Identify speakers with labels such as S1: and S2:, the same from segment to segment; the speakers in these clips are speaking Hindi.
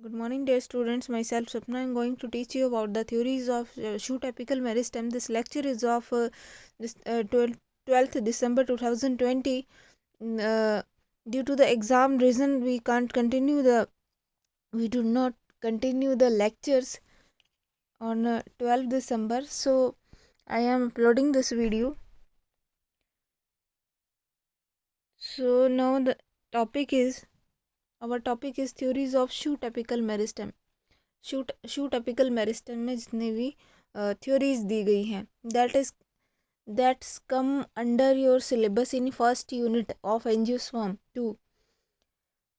S1: Good morning, dear students. Myself, Sapna. I am going to teach you about the theories of shoot apical meristem. This lecture is of this 12th December 2020. Due to the exam reason, we do not continue the lectures on 12th December. So I am uploading this video. So now our topic is theories of shoot apical meristem. Shoot apical meristem में जितने भी थ्योरीज दी गई हैं that's come under your syllabus in first unit of angiosperm 2।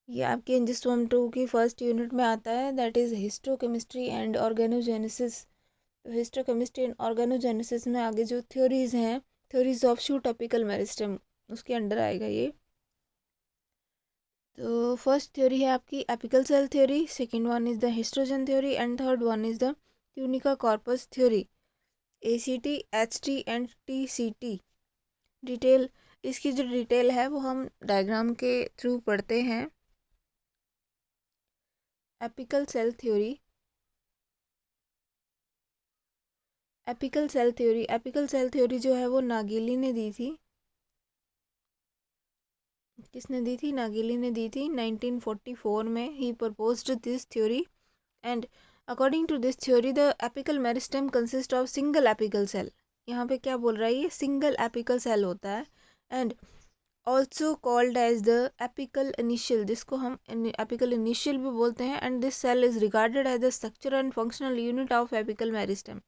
S1: ये आपके एंजियोस्पर्म 2 की फर्स्ट यूनिट में आता है। That is histochemistry and organogenesis. तो हिस्टोकेमिस्ट्री एंड ऑर्गेनोजेनेसिस में आगे जो थ्योरीज हैं, theories of shoot apical meristem, उसके अंडर आएगा ये। तो फर्स्ट थ्योरी है आपकी apical cell theory, second one is the histogen theory and third one is the tunica corpus theory. ACT, HT and TCT। Detail, इसकी जो डिटेल है वो हम डायग्राम के थ्रू पढ़ते हैं। Apical cell theory, apical cell theory जो है वो नागिली ने दी थी। किसने दी थी? नागिली ने दी थी 1944 में। He proposed this theory and according to this theory the apical meristem consist of single apical cell. यहाँ पे क्या बोल रहा है? ये सिंगल एपिकल सेल होता है and also called as the apical initial, जिसको हम एपिकल इनिशियल भी बोलते हैं। And this cell is regarded as the structure and functional unit of apical meristem.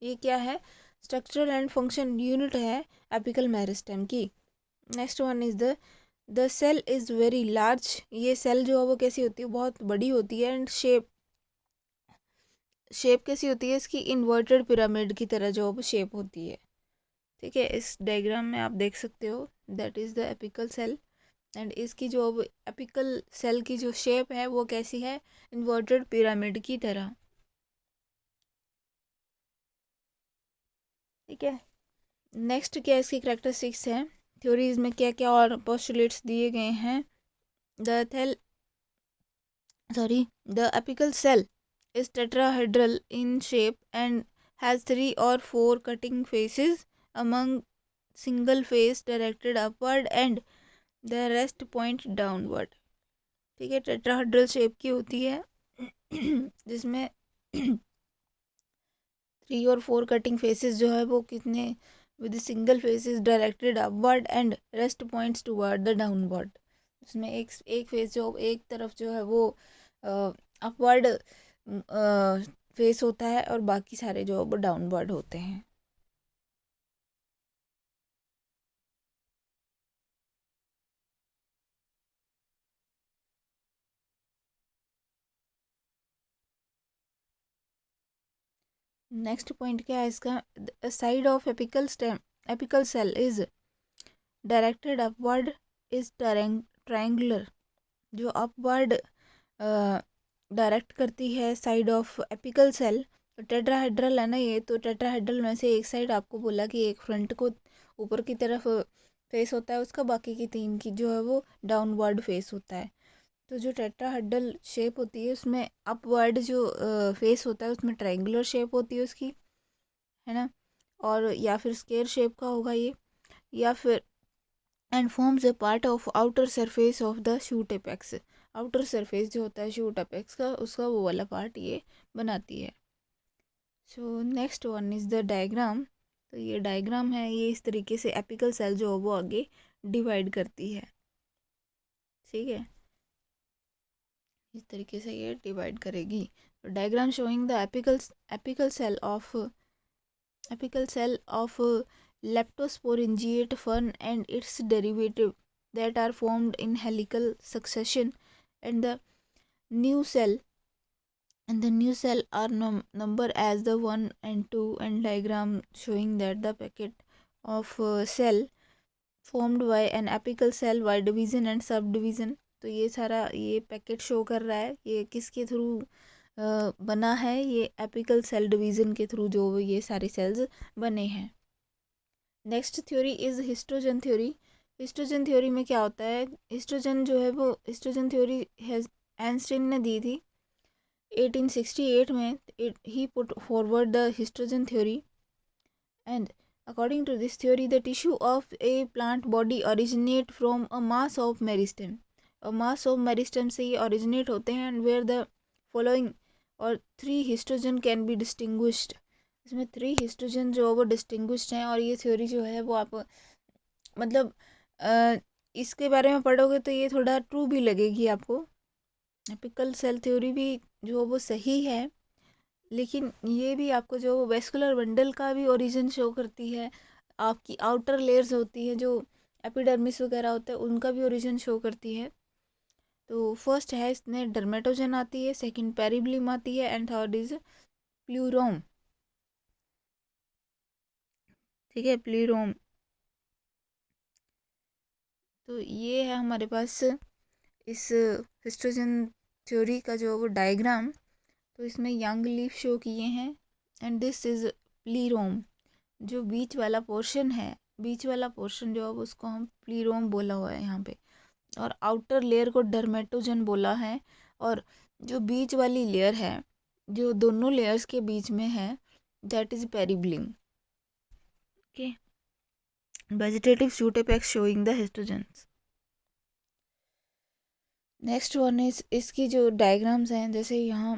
S1: ये क्या है? स्ट्रक्चरल एंड फंक्शन यूनिट है एपिकल मेरिस्टेम की। Next one is the cell is very large. ये सेल जो है वो कैसी होती है? बहुत बड़ी होती है। एंड शेप कैसी होती है इसकी? इन्वर्टेड पिरामिड की तरह जो शेप होती है। ठीक है, इस डायग्राम में आप देख सकते हो that is the apical cell. And इसकी जो एपिकल सेल की जो शेप है वो कैसी है? इन्वर्टेड पिरामिड की तरह। ठीक है, नेक्स्ट क्या इसकी कैरेक्टरिस्टिक्स है? थ्योरीज में क्या क्या और पोस्टुलेट्स दिए गए हैं? The apical cell is tetrahedral in shape and has 3 or 4 cutting faces, among single face directed upward and the rest point downward। ठीक है, टेट्राहेड्रल शेप की होती है जिसमें 3 और 4 कटिंग फेसेस जो है वो कितने with single faces directed upward and rest points toward the downward. उसमें एक फेस जो एक तरफ जो है वो अपवर्ड फेस होता है और बाकी सारे जो वो डाउनवर्ड होते हैं। नेक्स्ट पॉइंट क्या है इसका? Side of apical cell is directed upward is triangular. जो अपवर्ड डायरेक्ट करती है साइड ऑफ एपिकल सेल, तो टेट्राहेड्रल है ना ये, तो टेट्राहेड्रल में से एक साइड आपको बोला कि एक फ्रंट को ऊपर की तरफ फेस होता है उसका, बाकी की 3 की जो है वो डाउनवर्ड फेस होता है। तो जो टेट्राहेड्रल शेप होती है उसमें अपवर्ड जो फेस होता है उसमें ट्रायंगुलर शेप होती है उसकी, है ना? और या फिर स्क्वायर शेप का होगा ये, या फिर and forms a part of outer surface of the shoot apex. Outer surface जो होता है शूट एपेक्स का, उसका वो वाला पार्ट ये बनाती है। So next one is the diagram. तो ये डायग्राम है, ये इस तरीके से एपिकल सेल जो है वो आगे डिवाइड करती है। ठीक है, इस तरीके से ये डिवाइड करेगी। तो diagram showing the apical cell of leptosporingiate fern and its derivative that are formed in helical succession, and the new cell are number as the 1 and 2, and diagram showing that the packet of cell formed by an apical cell by division and subdivision। तो ये सारा ये पैकेट शो कर रहा है ये किसके थ्रू बना है? ये एपिकल सेल डिवीज़न के थ्रू जो ये सारे सेल्स बने हैं। Next theory is histogen theory. Histogen theory में क्या होता है? हिस्ट्रोजन जो है वो हिस्ट्रोजन थ्योरी आइंस्टीन ने दी थी 1868 में he put forward the histogen theory, and according to this theory the tissue of a plant body originate from a mass of meristem. A mass of meristem से ये originate होते हैं, and where the following और 3 हिस्टोजन कैन बी डिस्टिंग्विश्ड. इसमें 3 हिस्टोजन जो वो डिस्टिंग्विश्ड हैं. और ये थ्योरी जो है वो आप मतलब इसके बारे में पढ़ोगे तो ये थोड़ा ट्रू भी लगेगी आपको. एपिकल सेल थ्योरी भी जो वो सही है, लेकिन ये भी आपको जो वेस्कुलर बंडल का भी ओरिजिन शो करती है. आपकी आउटर लेयर्स होती हैं जो एपिडर्मिस वगैरह होता है, उनका भी ओरिजिन शो करती है. तो फर्स्ट है इसमें डर्मेटोजन आती है, सेकंड पेरिब्लिम आती है, एंड थर्ड इज प्लूरोम. ठीक है, प्लूरोम. तो ये है हमारे पास इस हिस्टोजन थ्योरी का जो वो डायग्राम. तो इसमें यंग लीफ शो किए हैं, एंड दिस इज प्लीरोम. जो बीच वाला पोर्शन है, बीच वाला पोर्शन जो है उसको हम प्लीरोम बोला हुआ है यहाँ पे, और आउटर लेयर को डर्मेटोजन बोला है. और जो बीच वाली लेयर है, जो दोनों लेयर्स के बीच में है, that is periblem. Okay, vegetative shoot apex showing the histogens. Next one is इसकी जो डायग्राम्स हैं, जैसे यहाँ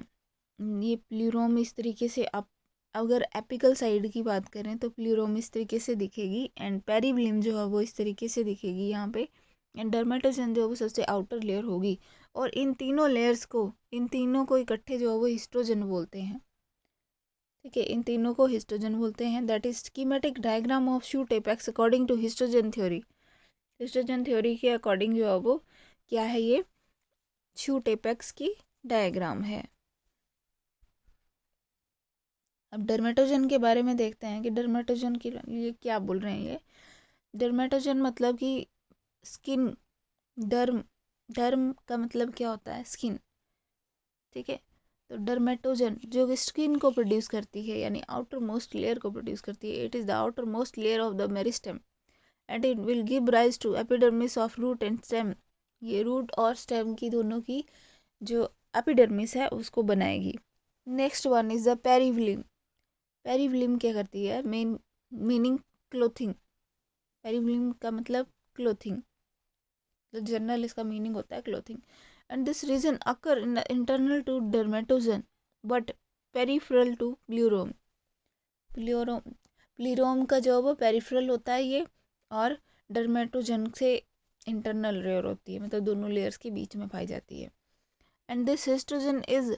S1: ये प्लूरोम इस तरीके से, आप अगर एपिकल साइड की बात करें तो प्लूरोम इस तरीके से दिखेगी, एंड पेरिब्लिम जो है वो इस तरीके से दिखेगी यहाँ पे, एंड डर्मेटोजन जो है वो सबसे आउटर लेयर होगी. और इन तीनों लेयर्स को, इन तीनों को इकट्ठे जो है वो हिस्टोजन बोलते हैं. ठीक है, इन तीनों को हिस्टोजन बोलते हैं. That is schematic diagram of shoot apex according to histogen theory. Histogen theory के अकॉर्डिंग जो है वो क्या है, ये शूट एपेक्स की डायग्राम है. अब डर्मेटोजन के बारे में देखते हैं कि डर्मेटोजन के लिए क्या बोल रहे हैं. ये डर्मेटोजन मतलब कि स्किन, डर्म, डर्म का मतलब क्या होता है, स्किन. ठीक है, तो डर्मेटोजन जो स्किन को प्रोड्यूस करती है, यानी आउटर मोस्ट लेयर को प्रोड्यूस करती है. It is the outermost layer of the meristem, and it will give rise to epidermis of root and stem. ये रूट और स्टेम की दोनों की जो एपिडर्मिस है उसको बनाएगी. Next one is the periblem. Periblem क्या करती है, मेन मीनिंग क्लोथिंग. पेरिव्लिम का मतलब क्लोथिंग, तो जनरल इसका मीनिंग होता है clothing. And this region occur internal to dermatogen but peripheral to plerome. Plerome का जो वो पेरिफेरल होता है ये, और डर्मेटोजन से इंटरनल लेयर होती है, मतलब दोनों लेयर्स के बीच में पाई जाती है. And this histogen is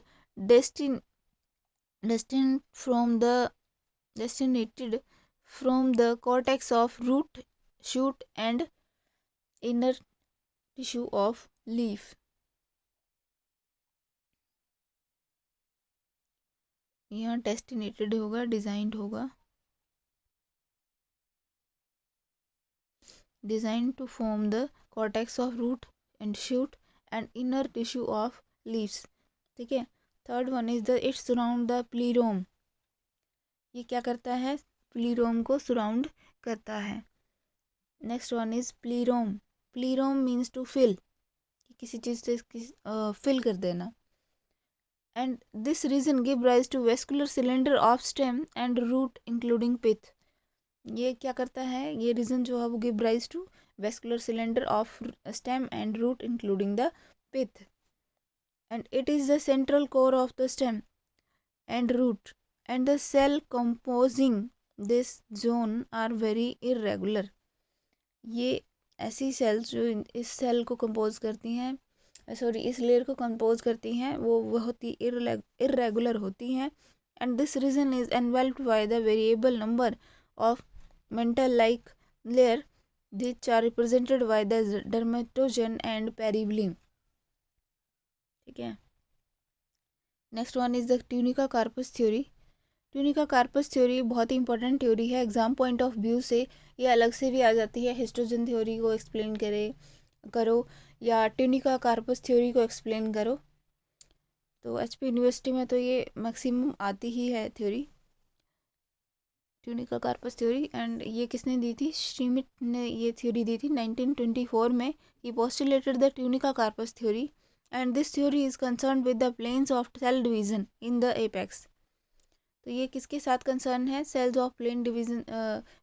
S1: destinated from the cortex of root, shoot and inner tissue of leaf. यहाँ डेस्टिनेटेड होगा, डिजाइंड होगा, designed to form the cortex of root and shoot and inner tissue of leaves. ठीक है. Third one is the it surround the plerome. ये क्या करता है, प्लीरोम को सराउंड करता है. Next one is plerome. Plerome means to fill, किसी चीज़ से फिल कर देना. And this region give rise to vascular cylinder of stem and root including pith. ये क्या करता है, ये रीजन जो है वो give rise to vascular cylinder of stem and root including the pith. And it is the central core of the stem and root, and the cell composing this zone are very irregular. ये ऐसी सेल्स जो इस सेल को कंपोज करती हैं, सॉरी इस लेयर को कंपोज करती हैं, वो बहुत ही इरेगुलर होती हैं. And this region is enveloped by the variable number of mental like layer which are represented by the dermatogen and perivlim. ठीक है. Next one is the tunica corpus theory. Tunica corpus theory बहुत ही इंपॉर्टेंट थ्योरी है. एग्जाम पॉइंट ऑफ व्यू से ये अलग से भी आ जाती है. हिस्टोजन थ्योरी को एक्सप्लेन करो या ट्यूनिका कार्पस थ्योरी को एक्सप्लेन करो. तो HP यूनिवर्सिटी में तो ये मैक्सिमम आती ही है theory, tunica corpus theory. And ये किसने दी थी, श्रीमिट ने ये थ्योरी दी थी 1924 में. He postulated the tunica corpus theory and this theory is concerned with the planes of cell division in the apex. तो ये किसके साथ कंसर्न है? Cells of plane division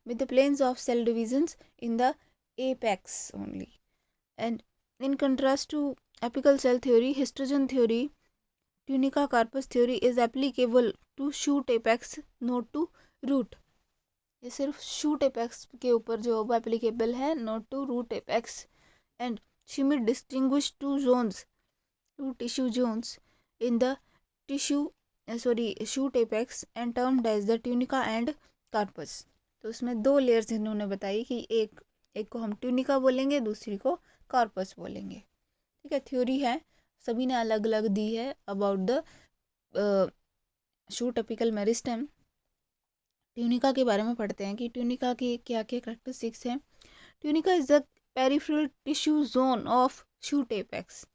S1: with the planes of cell divisions in the apex only. And in contrast to apical cell theory, histogen theory, tunica carpus theory is applicable to shoot apex, not to root. ये सिर्फ shoot apex के ऊपर जो है applicable है, not to root apex. And Schmidt distinguished two tissue zones in the shoot apex and termed as the tunica and carpus. तो उसमें दो लेयर्स इन्होंने बताई कि एक को हम ट्यूनिका बोलेंगे, दूसरी को कॉर्पस बोलेंगे. ठीक है, थ्योरी है, सभी ने अलग अलग दी है about the shoot apical meristem. Tunica के बारे में पढ़ते हैं कि ट्यूनिका की क्या क्या कैरेक्टरिस्टिक्स हैं. Tunica is the peripheral tissue zone of shoot apex.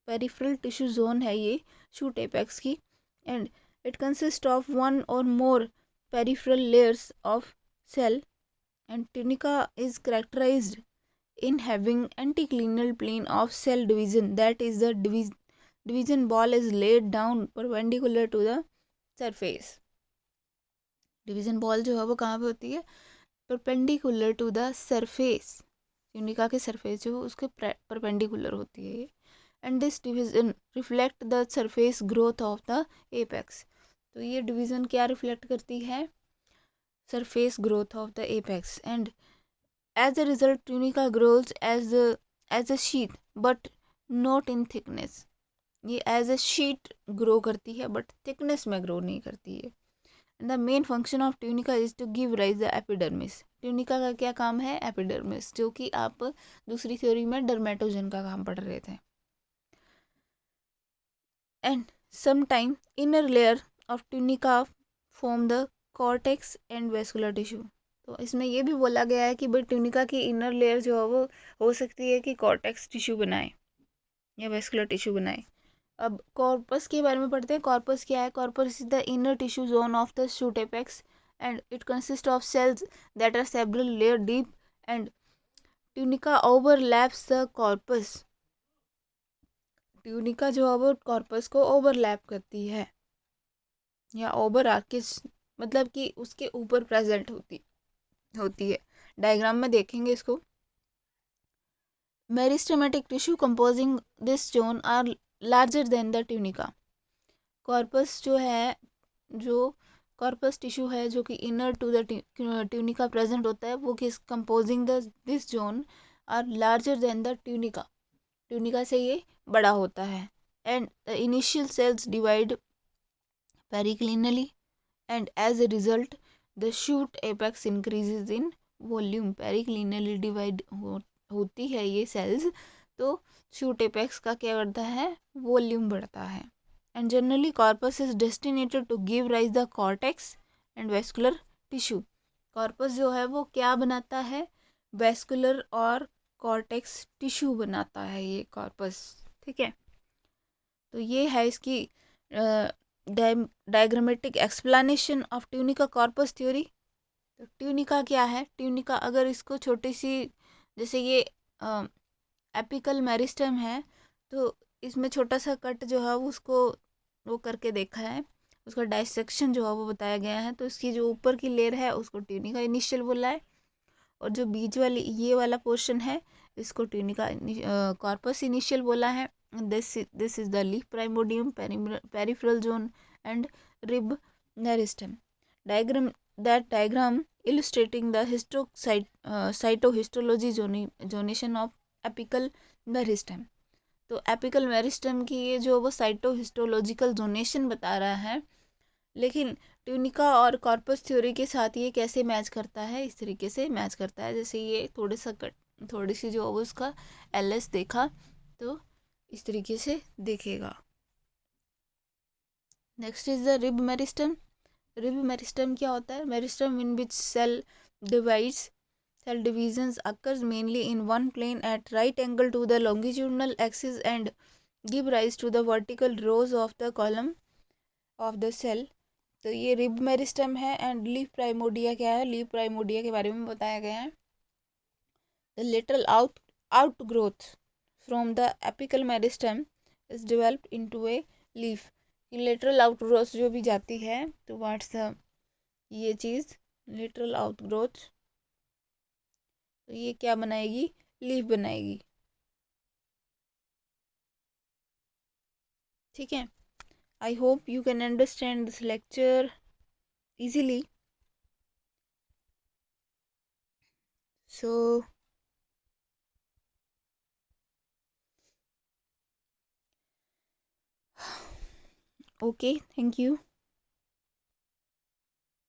S1: Peripheral tissue zone है ये शूट एपेक्स की. And it consist of one or more peripheral layers of cell, and tunica is characterized in having anticlinal plane of cell division, that is the division ball is laid down perpendicular to the surface. division ball जो है वो कहाँ पे होती है? perpendicular to the surface. tunica के surface जो उसके perpendicular होती है. and this division reflect the surface growth of the apex. तो ये division क्या reflect करती है? surface growth of the apex. And as a result tunica grows as a sheath but not in thickness. ये as a sheet grow करती है but thickness में grow नहीं करती है. And the main function of tunica is to give rise the epidermis. tunica का क्या काम है? epidermis, जो कि आप दूसरी थ्योरी में डर्मेटोजन का काम पढ़ रहे थे. And sometime inner layer of tunica form the cortex and vascular tissue. तो इसमें ये भी बोला गया है कि भाई ट्यूनिका की इनर लेयर जो है वो हो सकती है कि कॉर्टेक्स टिश्यू बनाए या वेस्कुलर टिश्यू बनाए. अब कॉर्पस के बारे में पढ़ते हैं. कॉर्पस क्या है? Corpus is the inner tissue zone of the shoot apex and it consist of cells that are several layer deep and tunica overlaps the corpus. Tunica जो है वो कॉर्पस को ओवरलैप करती है या ओवर आर्किस, मतलब कि उसके ऊपर प्रेजेंट होती है. डायग्राम में देखेंगे इसको. Meristematic tissue composing this zone are larger than the tunica. Corpus जो है, जो कॉर्पस टिश्यू है जो कि inner to the tunica present होता है, वो किस composing this zone are larger than the tunica. Tunica से ये बड़ा होता है. And the initial cells divide periclinally and as a result the shoot apex increases in volume. Periclinally divide होती है ये सेल्स, तो शूट एपेक्स का क्या बढ़ता है? वॉल्यूम बढ़ता है. And generally corpus is destinated to give rise the cortex and vascular tissue. Corpus जो है वो क्या बनाता है? वेस्कुलर और कॉर्टेक्स टिश्यू बनाता है ये कॉर्पस. ठीक है, तो ये है इसकी diagrammatic explanation of tunica corpus theory. तो ट्यूनिका क्या है? ट्यूनिका अगर इसको छोटी सी, जैसे ये एपिकल मेरिस्टेम है, तो इसमें छोटा सा कट जो है उसको वो करके देखा है, उसका डाइसेक्शन जो है वो बताया गया है. तो इसकी जो ऊपर की लेयर है उसको ट्यूनिका इनिशियल बोला है, और जो बीच वाली ये वाला पोर्शन है इसको ट्यूनिका कॉर्पस इनिशियल बोला है. this is the leaf primordium, peripheral zone and rib meristem. Diagram illustrating the cytohistology zonation of apical meristem. तो एपिकल मेरिस्टेम की ये जो वो साइटोहिस्टोलॉजिकल जोनेशन बता रहा है, लेकिन ट्यूनिका और कॉर्पस थ्योरी के साथ ये कैसे मैच करता है? इस तरीके से मैच करता है. जैसे ये थोड़ी सी जो उसका एलएस देखा तो इस तरीके से देखेगा. Next is the rib meristem. Rib meristem क्या होता है? Meristem in which cell divisions occurs mainly in one plane at right angle to the longitudinal axis and give rise to the vertical rows of the column of the cell. तो ये रिब मेरिस्टम है. एंड लीफ प्राइमोडिया क्या है? लीफ प्राइमोडिया के बारे में बताया गया है. The lateral outgrowth from the apical meristem is developed into a leaf. Lateral outgrowth जो भी जाती है टुवर्ड्स ये चीज़ लेटरल आउटग्रोथ, तो ये क्या बनाएगी, लीफ बनाएगी। ठीक है, I hope you can understand this lecture easily. So okay, thank you.